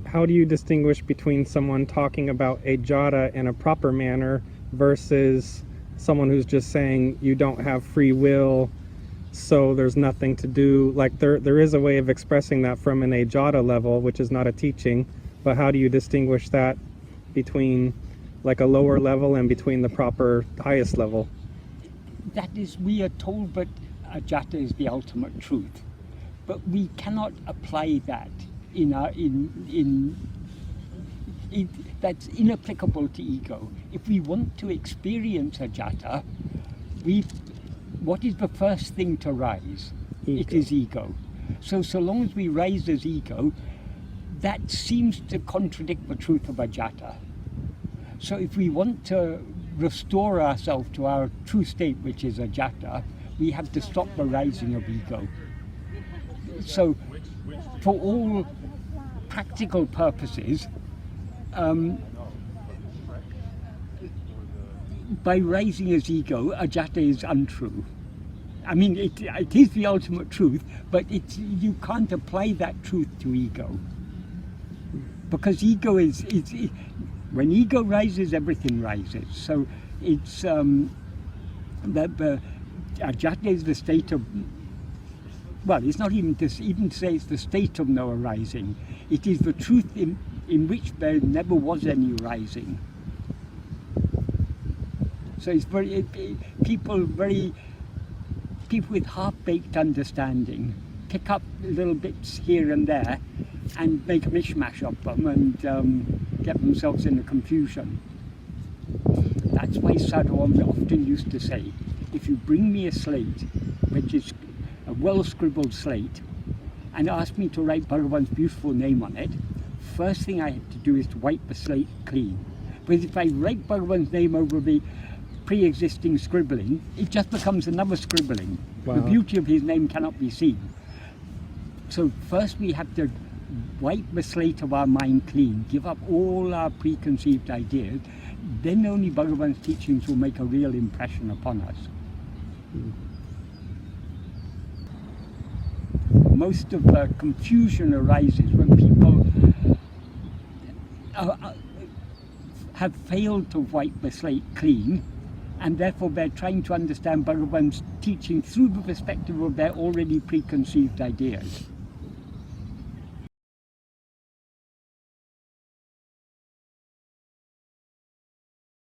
how do you distinguish between someone talking about ajata in a proper manner versus someone who's just saying you don't have free will, so there's nothing to do? Like there is a way of expressing that from an ajata level, which is not a teaching, but how do you distinguish that between like a lower level and between the proper highest level? That is, we are told that ajata is the ultimate truth, but we cannot apply that that's inapplicable to ego. If we want to experience ajata, what is the first thing to rise? Ego. It is ego. So long as we rise as ego, that seems to contradict the truth of ajata. So if we want to restore ourselves to our true state, which is ajata, we have to stop the rising of ego. So for all practical purposes, by rising as ego, ajata is untrue. I mean, it is the ultimate truth, but you can't apply that truth to ego. Because ego is when ego rises, everything rises. So it's the ajata is the state of, well, it's not even to say it's the state of no arising. It is the truth in which there never was any rising. So it's people with half-baked understanding pick up little bits here and there and make a mishmash of them and get themselves into confusion. That's why Sandra often used to say, if you bring me a slate, which is a well-scribbled slate, and ask me to write Bhagavan's beautiful name on it, first thing I have to do is to wipe the slate clean. Because if I write Bhagavan's name over the pre-existing scribbling, it just becomes another scribbling. Wow. The beauty of his name cannot be seen. So first we have to wipe the slate of our mind clean, give up all our preconceived ideas, then only Bhagavan's teachings will make a real impression upon us. Most of the confusion arises when people have failed to wipe the slate clean, and therefore they're trying to understand Bhagavan's teaching through the perspective of their already preconceived ideas.